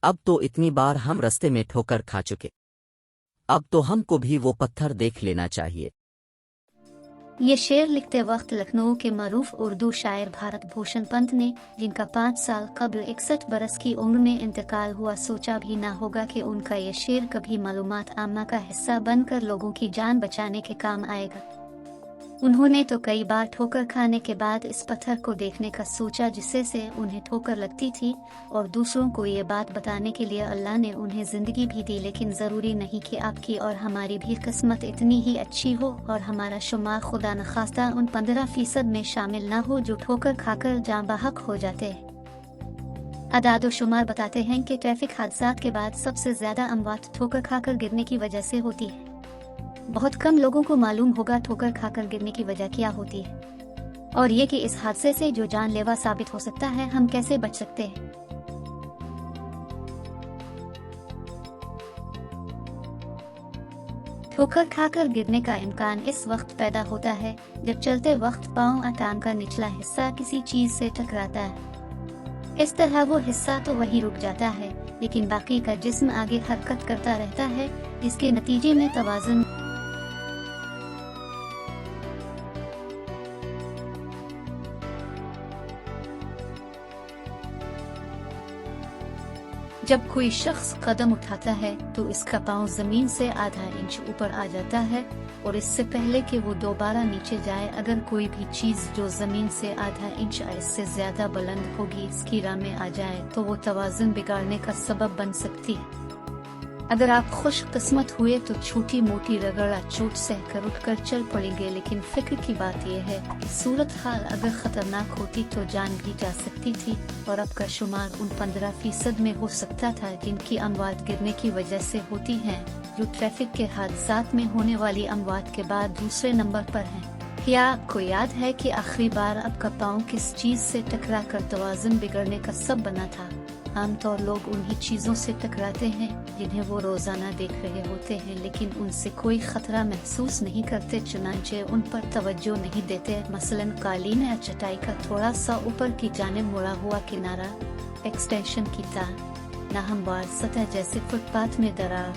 अब तो इतनी बार हम रास्ते में ठोकर खा चुके, अब तो हमको भी वो पत्थर देख लेना चाहिए। ये शेर लिखते वक्त लखनऊ के मरूफ उर्दू शायर भारत भूषण पंत ने, जिनका 5 साल कबल 61 बरस की उम्र में इंतकाल हुआ, सोचा भी ना होगा कि उनका ये शेर कभी मालूमात आम्मा का हिस्सा बनकर लोगों की जान बचाने के काम आएगा। उन्होंने तो कई बार ठोकर खाने के बाद इस पत्थर को देखने का सोचा जिससे से उन्हें ठोकर लगती थी, और दूसरों को ये बात बताने के लिए अल्लाह ने उन्हें जिंदगी भी दी। लेकिन ज़रूरी नहीं कि आपकी और हमारी भी किस्मत इतनी ही अच्छी हो और हमारा शुमार खुदा न खास्ता उन 15% में शामिल ना हो जो ठोकर खाकर जाँ बहक हो जाते हैं। अदाद शुमार बताते हैं कि ट्रैफिक हादसात के बाद सबसे ज्यादा अमवात ठोकर खाकर गिरने की वजह से होती है। बहुत कम लोगों को मालूम होगा ठोकर खाकर गिरने की वजह क्या होती है, और ये कि इस हादसे से जो जानलेवा साबित हो सकता है हम कैसे बच सकते हैं। ठोकर खाकर गिरने का इम्कान इस वक्त पैदा होता है जब चलते वक्त पांव या टांग का निचला हिस्सा किसी चीज से टकराता है। इस तरह वो हिस्सा तो वही रुक जाता है, लेकिन बाकी का जिस्म आगे हरकत करता रहता है, जिसके नतीजे में तवाज़ुन जब कोई शख्स कदम उठाता है तो इसका पांव जमीन से आधा इंच ऊपर आ जाता है, और इससे पहले कि वो दोबारा नीचे जाए, अगर कोई भी चीज जो जमीन से आधा इंच या इससे ज्यादा बुलंद होगी इसकी राह में आ जाए तो वो तवाज़ुन बिगाड़ने का सबब बन सकती है। अगर आप खुशकिस्मत हुए तो छोटी मोटी रगड़ा चोट सहकर उठकर चल पड़ेंगे, लेकिन फिक्र की बात यह है कि सूरत हाल अगर खतरनाक होती तो जान भी जा सकती थी, और अब का शुमार उन 15% में हो सकता था जिनकी अमवात गिरने की वजह से होती हैं, जो ट्रैफिक के हादसात में होने वाली अमवात के बाद दूसरे नंबर पर हैं। क्या आपको याद है कि आखिरी बार आपका पाँव किस चीज से टकरा कर तवाज़ुन बिगड़ने का सब बना था? आमतौर लोग उन्हीं चीजों से टकराते हैं जिन्हें वो रोजाना देख रहे होते हैं, लेकिन उनसे कोई खतरा महसूस नहीं करते, चुनांचे उन पर तवज्जो नहीं देते। मसलन कालीन या चटाई का थोड़ा सा ऊपर की जानिब मुड़ा हुआ किनारा, एक्सटेंशन की तार, नाहमवार सतह जैसे फुटपाथ में दरार,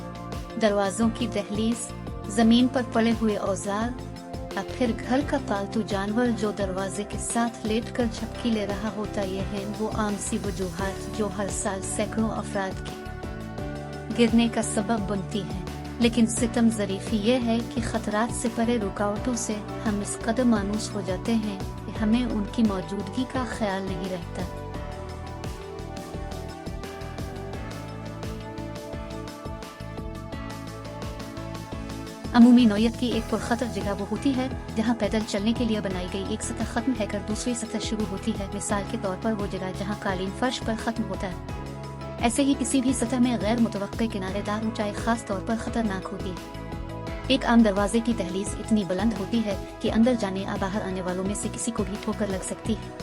दरवाजों की दहलीज, जमीन पर पड़े हुए औजार, या फिर घर का पालतू जानवर जो दरवाजे के साथ लेटकर झपकी ले रहा होता। ये हैं वो आम सी वजूहात जो हर साल सैकड़ों अफराद के गिरने का सबब बनती है, लेकिन सितम ज़रीफ़ी ये है कि खतरात से परे रुकावटों से हम इस कदर मायूस हो जाते हैं कि हमें उनकी मौजूदगी का ख्याल नहीं रहता। अमूमी नौयत की एक पुरखतर जगह वो होती है जहाँ पैदल चलने के लिए बनाई गई एक सतह खत्म है कर दूसरी सतह शुरू होती है। मिसाल के तौर पर वो जगह जहाँ कालीन फर्श पर खत्म होता है। ऐसे ही किसी भी सतह में गैर मुतवक्के किनारेदार ऊंचाई खास तौर पर खतरनाक होती है। एक आम दरवाजे की दहलीज इतनी बुलंद होती है कि अंदर जाने या बाहर आने वालों में से किसी को भी ठोकर लग सकती है।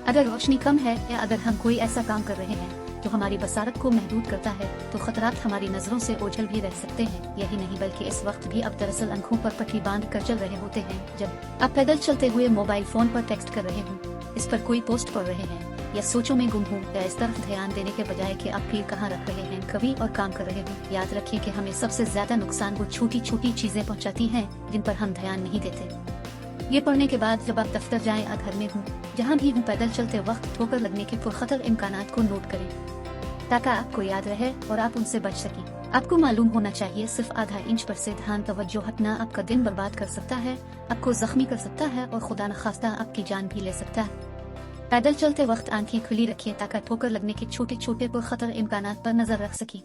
अगर रोशनी कम है या अगर हम कोई ऐसा काम कर रहे हैं जो हमारी बसारत को महदूद करता है तो खतरात हमारी नजरों से ओझल भी रह सकते हैं। यही नहीं बल्कि इस वक्त भी अब दरअसल आंखों पर पट्टी बांध कर चल रहे होते हैं। जब आप पैदल चलते हुए मोबाइल फोन पर टेक्स्ट कर रहे हों, इस पर कोई पोस्ट पढ़ रहे हैं, या सोचों में गुम हो, या इस तरफ ध्यान देने के बजाय कि आप फिर कहाँ रख रहे हैं कभी और काम कर रहे हो, याद रखिए कि हमें सबसे ज्यादा नुकसान वो छोटी छोटी चीजें पहुँचाती हैं जिन पर हम ध्यान नहीं देते। ये पढ़ने के बाद जब आप दफ्तर जाएं या घर में हों, जहाँ भी हों, पैदल चलते वक्त ठोकर लगने के पुरखतर इम्कानात को नोट करें ताकि आपको याद रहे और आप उनसे बच सकें। आपको मालूम होना चाहिए सिर्फ आधा इंच पर से ध्यान तवज्जो हटना आपका दिन बर्बाद कर सकता है, आपको जख्मी कर सकता है और खुदा न खास्ता आपकी जान भी ले सकता है। पैदल चलते वक्त आंखें खुली रखिए ताकि ठोकर लगने के छोटे छोटे पुरखतर इम्कानात पर नजर रख सकें।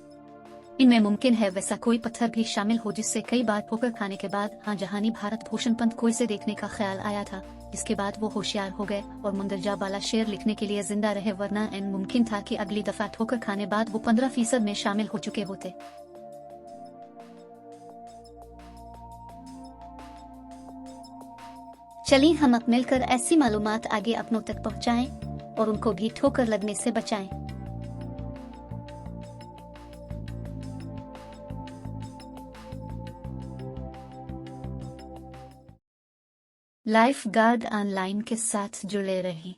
इनमें मुमकिन है वैसा कोई पत्थर भी शामिल हो जिससे कई बार ठोकर खाने के बाद हाँ जहानी भारत भूषण पंत को इसे देखने का ख्याल आया था, जिसके बाद वो होशियार हो गए और मुंदरजा वाला शेर लिखने के लिए जिंदा रहे, वरना इन मुमकिन था कि अगली दफा ठोकर खाने बाद वो 15% में शामिल हो चुके होते। चलिए हम अब मिलकर ऐसी मालूमात आगे अपनों तक पहुँचाएं और उनको भी ठोकर लगने से बचाएं। लाइफ गार्ड ऑनलाइन के साथ जुड़े रहें।